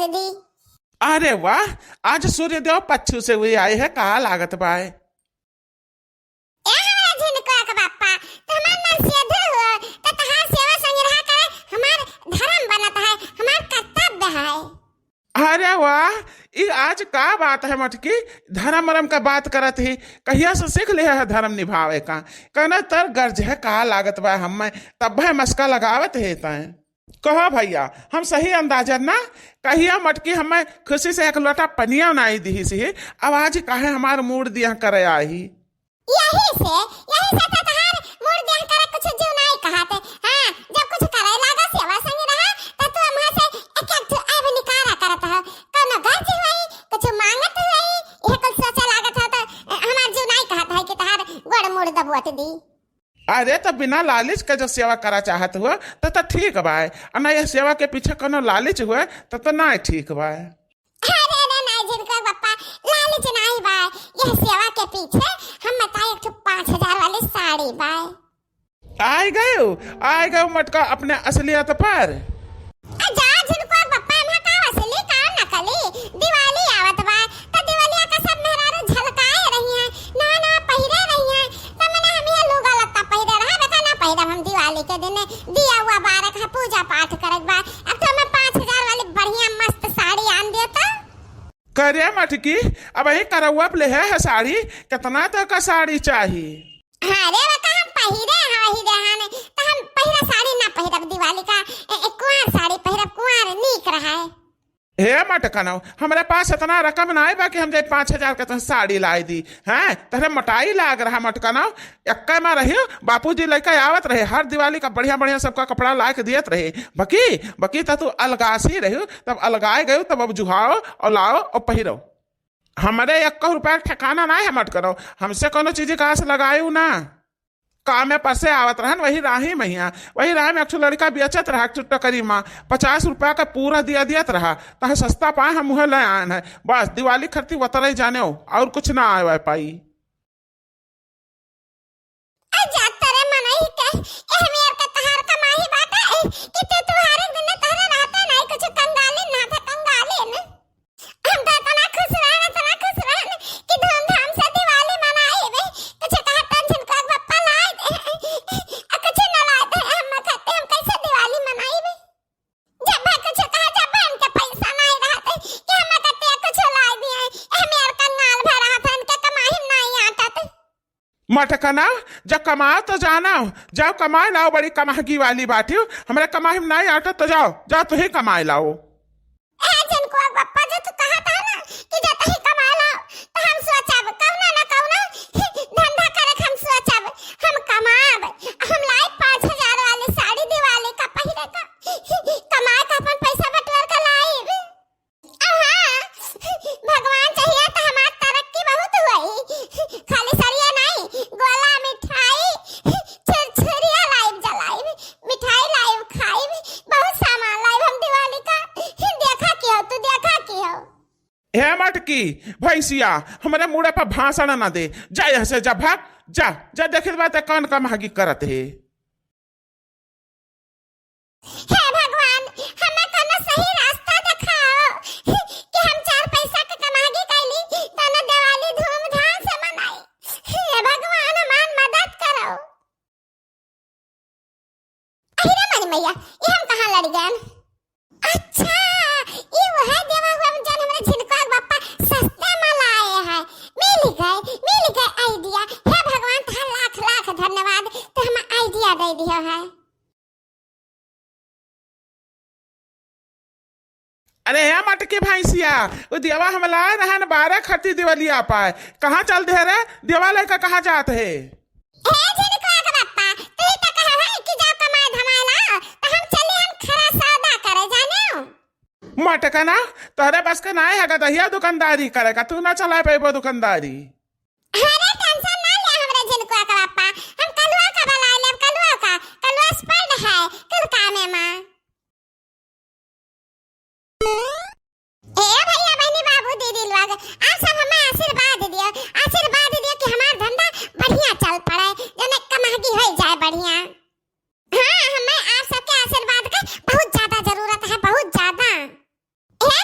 दी। अरे वाह, आज सूर्यदेव पच्छू से हुई आए है, कहा लागत बाय। ए हमारा झिनका का बापा तो हमार मन से अधूर हो तो तहार सेवा संग रहा करे हमार धर्म बनता है, हमार कर्तव्य है। अरे वाह, ये आज का बात है मटकी, धर्म वरम का बात करत ही, कहिया से सीख ले है धर्म निभावे का। कहना तर गर्ज है, कहा लागत बा हम तब है मस्का लगावत है तय। कहो भैया, हम सही अंदाजन ना कहिया मटकी हमें खुशी से एक लोटा पनिया नहीं दी सी, आवाज काहे हमार मूड दिया करे आई। यही से तो तहार मूड दिया करे कुछ जीव नहीं कहते। हां, जब कुछ करे लागा सेवा संग रहा तो तू हमहा से एक एक अब निकारा करत हो, कोनो गर्ज होई कुछ मांगत होई, यह कुछ सोचा लागत हो तो हमार जीव नहीं कहत है कि तहार गोड़ मूड दबवत दी। अरे तो बिना लालच के जो सेवा करा चाहत हुआ तो ठीक बाय, और ना ये सेवा के पीछे कोनो लालच हुआ तो ना ठीक बाय। अरे नहीं झिनका बापा, लालच नहीं बाय, यह सेवा के पीछे हम बताए एक 5000 वाली साड़ी बाय। आए गए मटका अपने असलियत पर। जा झिनका बापा, हम का असली का नकली। दिवाली आवत बा तो दिवालिया का सब मेहरारू झलकाए रही है, ना पहिरे रही है, तो मैंने हम ये लुगा लत्ता पहिरे रहा बेटा ना पहिरब हम दिवाली के दिन दिया हुआ बारक पूजा पाठ करत बा। अब तो मैं 5000 वाली बढ़िया मस्त साड़ी आन दियो तो करे मटकी, अब यही करौआ ले है साड़ी, कितना तक का साड़ी चाहिए। अरे बता हम पहिरे वही रहने तो हम पहिरा साड़ी ना पहिरब दिवाली का, कुंवार साड़ी पहिरब, कुंवार नीक रहा है। हे मटकनो, हमारे पास इतना रकम ना बा कि हम जे 5000 के तो साड़ी लाई दी हैं, तेरे मोटाई लाग रहा मटकनो। एक्का में रही बापूजी लेके आवत रहे, हर दिवाली का बढ़िया बढ़िया सबका कपड़ा ला के दियत रहे। बकी तू अलगासी रही, तब अलगाए गयो, तब अब जुहाओ और लाओ और पहिरो। हमारे 1 रुपया ठिकाना ना है मटकनो, हमसे कोनो चीज का आस लगायू ना। काम में पसे आवत रहन वही राही मैया, वही राह में एक लड़का बेचत रहा चुट्टा करी माँ, 50 रुपया का पूरा दियत रहा, तह सस्ता पाए हम मुँह ले आन है। बस दिवाली खरती वतरई जाने हो और कुछ ना आए पाई। मटकना, जब कमाओ तो जाना, जाओ कमाए लाओ, बड़ी कमागी वाली बात है। हमारे कमाई में नहीं आता तो जाओ तो ही कमाए लाओ। पप्पा जो तू कहा था ना कि जो तही कमा लाओ, तो हम सोचब कौना ना कौना धंधा करे, हम सोचब हम कमाब, हम लाई 5000 वाली साड़ी दिवाली का पहिरे का, कमाए का अपन पैसा बटवर का लाइब। भगवान चाहिए तो हमार तरक्की बहुत हुई, खाली सरिया नहीं, गोला मिठाई छुरछुरिया लाइव जलाइब, मिठाई लाइव खाइब, बहुत सामान लाइव हम दिवाली का। देखा की हो तू, देखा की हो। हे मटकी भैंसिया, हमारे मुड़े पर भाषण ना दे, जा यहाँ से, जा भाग, जा देखे बात कौन कमागी करत है। हे भगवान, हमें कोनो सही रास्ता दिखाओ कि हम 4 पैसा के कमागी कैली तना दिवाली धूमधाम से मनाई। हे भगवान, हमार मदद करो। अहिरा मनी मैया, ये हम कहाँ लड़ गए? अच्छा, ये वो है देवा हुआ जन हमरे झिनका बापा सस्ते में लाए हैं। मिल गए आइडिया। हे भगवान, तार लाख लाख धन्यवाद, तो हम आइडिया दे दिया है। अरे हे मटकी भैंसिया, वो देवा हम लाए रहन 12 खरती दिवालिया पाए, कहाँ चल दे रे? देवा लेकर कहाँ जाते है? हे झिनका का बापा, तू ही तो कहा है कि जाओ कमाए धमाला, तो हम चले, हम खरा सौदा करे जाने हो। मटकना, तोहरे बस का ना है दहिया दुकानदारी करेगा, तू ना चला पाए दुकानदारी। अरे टेंशन ना ले हमरे झिनका का बापा, हम कलुआ का बला ले, कलुआ स्पर्ड है कल कामे में। भैया बहनी बाबू दीदी लोग, आप सब हमें आशीर्वाद दियो कि हमार धंधा बढ़िया चल पड़े, जने कमागी हो जाए बढ़िया। हाँ, हमें आप सबके आशीर्वाद का बहुत ज्यादा जरूरत है, बहुत ज्यादा। हे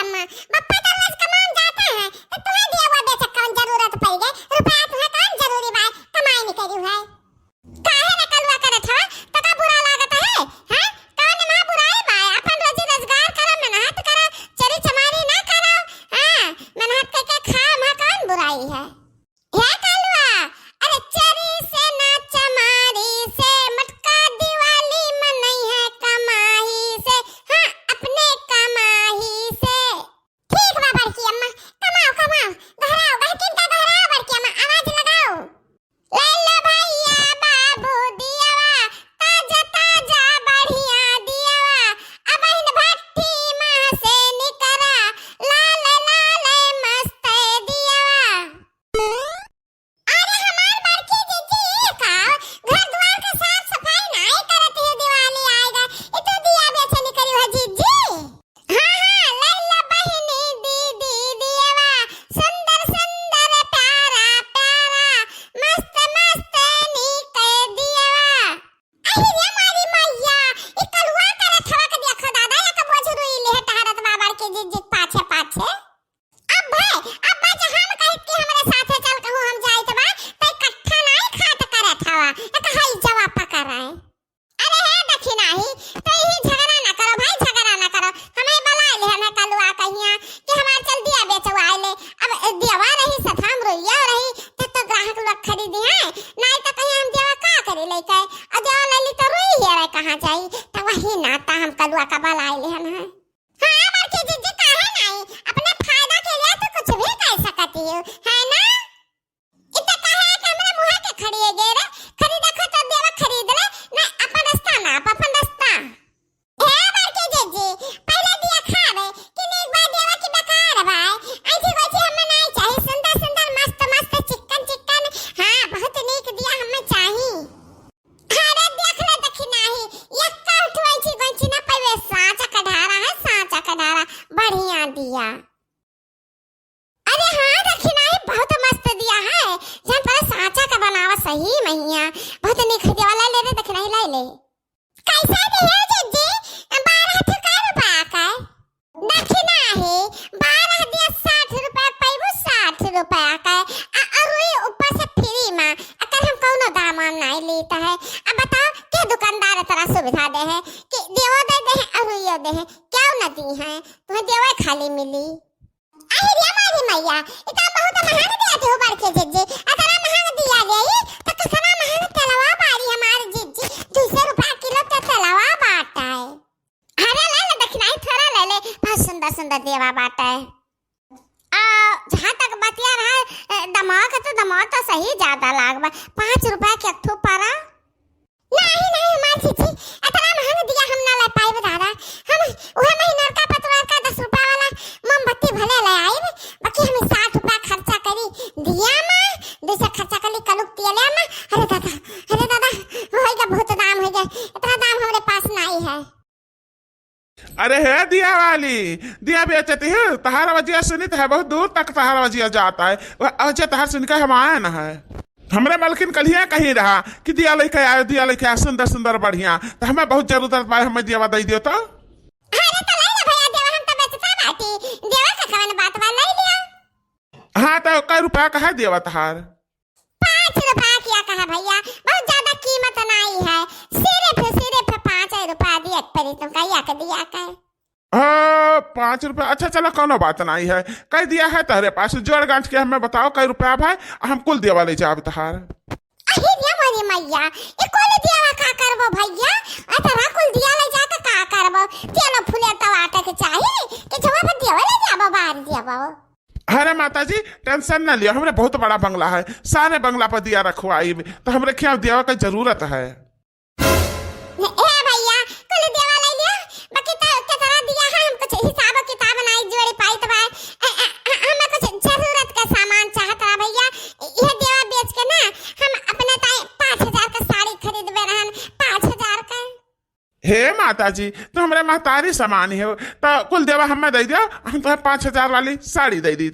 अम्मा, बप्पा तो रोज कमाने जाता है, तो तुम्हें दिया हुआ बेचक कौन जरूरत पड़ गई? रुपया तुम्हें कौन जरूरी बा? कमाई नहीं करी है। काहे न कलुआ करत हवा? तो का बुरा लागत है? हैं? कौन महा बुराई बा? अपन रोजी रोजगार करो, मेहनत करो, चोरी चमारी ना करो। हां, मेहनत करके खाओ, महा कौन बुराई है? हे कलुआ, अरे चोरी से ना चमारी से मटका दिवाली मनई है कमाई से। हाँ, अपने कमाई से। ठीक बा बड़की अम्मा, कमाओ कमाओ, घराओ गहकिन का घराओ बड़की अम्मा, आवाज लगाओ। ले लो भैया बाबू दियावा, ताजा ताजा बढ़िया दियावा, अब इन भट्टी मां से निकरा, लाल लाल मस्त दियावा। अरे हमार बड़की जीजी का घर द्वार का साफ सफाई नहीं करत है, दिवाली आएगा ये तो दिया बेचनी करी है जीजी। हाँ हाँ, लैला बहिनी दीदी दियावा, सुंदर सुंदर प्यारा प्यारा, मस्त मस्त नीक दियावा। अहि रे मारी मैया, ई कलुआ करत हवा के देखो दादा, या के बोझरुई ले टहरत बा बड़की जीजी पाछे पाछे। अब जहाँ हम कहित कि हमरे साथे चल कहूँ हम जाई तो बा, तै कट्ठा नहीं खात करत हवा, एक हई जवाब पकड़ाए। अरे हे देखी नाही, तो ही झगड़ा ना करो भाई, झगड़ा ना करो। हमें बुला ले हमें कलुआ कहिया कि हमार चल दिया बेचवाए ले। अब दियावा रही सथाम रोइया रही, तो ग्राहक लोग खरीदी है, नहीं तो कहीं हम दियावा का करे लेके, और दियावा ले ली तो रोई है रे कहाँ जाई, तो वही नाता हम कलुआ का बुला ले हम है। हाँ बड़की जीजी काहे नहीं, अपने फायदा के लिए तो कुछ भी कह सकती हो, है ना? इतना काहे कि हमरे मुंह के खड़िए गे रे, खरीदे खो तो देवा खरीद ले, ना अपन रास्ता ना अपन रास्ता। हे बड़की जीजी, पहले दिया खावे कि एक बार देवा की बेकार भाई, ऐसी कोई हमें नहीं चाहिए, सुंदर सुंदर मस्त मस्त चिकन चिकन, हाँ बहुत नीक दिया हमें चाहिए। अरे देख ले देखी नहीं, यक्का उठवाई छी गंची ना पवे, सांचा कढ़ारा है, सांचा कढ़ारा बढ़िया दिया। अरे हाँ देखी नहीं, बहुत मस्त दिया है, जन पर सांचा का बनावा सही मैया, बहुत नीक दिया वाला ले रे देख नहीं लाई ले। कैसा दिया जीजी? 12 ठका रुपया का देखी नहीं, 12 दिया 60 रुपया पैबू, 60 रुपया का और ये ऊपर से फ्री में, अगर हम कौनो दाम नहीं लेता है। अब बताओ के दुकानदार तरह सुविधा दे है कि देवो दे है और ये दे है, क्यों न दी है? तुम्हें देवो खाली मिली। अहि रे मारी मैया, इतना बहुत महंगा दिया थे बड़के जीजी, अगर महंगा दिया गई तो कितना महंगा तलवा बारी हमारे जीजी, 200 रुपया किलो तो तलवा बाटा है। अरे ले ले देखना ही थोड़ा ले ले, बहुत सुंदर सुंदर देवा बाटा है। जहाँ तक बतिया रहा दमाग तो सही ज्यादा लागबा, 5 रुपया के अट्ठू पारा। नहीं नहीं हमारी जीजी, इतना महंगा दिया हम ना ले पाए दादा, हम वह महीना का पतवार का 10 रुपया वाला मोमबत्ती भले ले आए, बाकी हमें 60 रुपया खर्चा करी दिया मां, 200 खर्चा करी कलुक दिया ले मां। अरे दादा होएगा बहुत दाम हो गया, इतना दाम हमारे पास नहीं है। अरे है दिया वाली, दिया बेचती है, तहारा वजिया सुनित है, बहुत दूर तक तहारा वजिया जाता है, वह अजय तहार सुन के हम आए ना है। हमरे मलकिन कलिया कहीं रहा कि दिया लेके आयो, दिया लेके आयो सुंदर सुंदर बढ़िया, तो हमें बहुत जरूरत बा, हमें दिया दे दियो तो। अरे तो ले ले भैया, देवा हम तो बेचता बाटी, देवा का कवन बात बा नहीं लिया। हाँ तो कई रुपया का है देवा तहार? 5 रुपया किया कहा भैया, बहुत ज्यादा कीमत नहीं है, सिर्फ 5 रुपया दिया परी, तुम कहिया के दिया का 5 रुपया, अच्छा चलो कोनो बात नहीं है, कई दिया है तहरे पास, जोड़ गांठ के हमें बताओ कई रुपया भाई, हम कुल दिया ले जाब तहार। अहि रे मोरी मैया, ये कुल दिया का करबो भैया, अतरा कुल दिया ले जा के का करबो, चलो फुले टमाटर के चाहिए कि जवाब दिया ले जाबो बाहर दियाबो। अरे माता जी टेंशन न लियो, हमरे बहुत बड़ा बंगला है, सारे बंगला पर दिया रखवाई, तो हमरे क्या दिया की जरूरत है। भैया कुल दिया ले लियो, बाकी तो के तरह दिया है, हम कुछ हिसाब किताब नहीं जोड़ी पाई तो हमें कुछ जरूरत का सामान चाहता भैया, ये देवा बेच के ना हम अपने 5000 का साड़ी खरीदबे रहन, 5000 का। हे माता जी तो हमरे महतारी सामान है, तो कुल देवा हमें दे दियो, हम तुम्हें 5000 वाली साड़ी दे दी।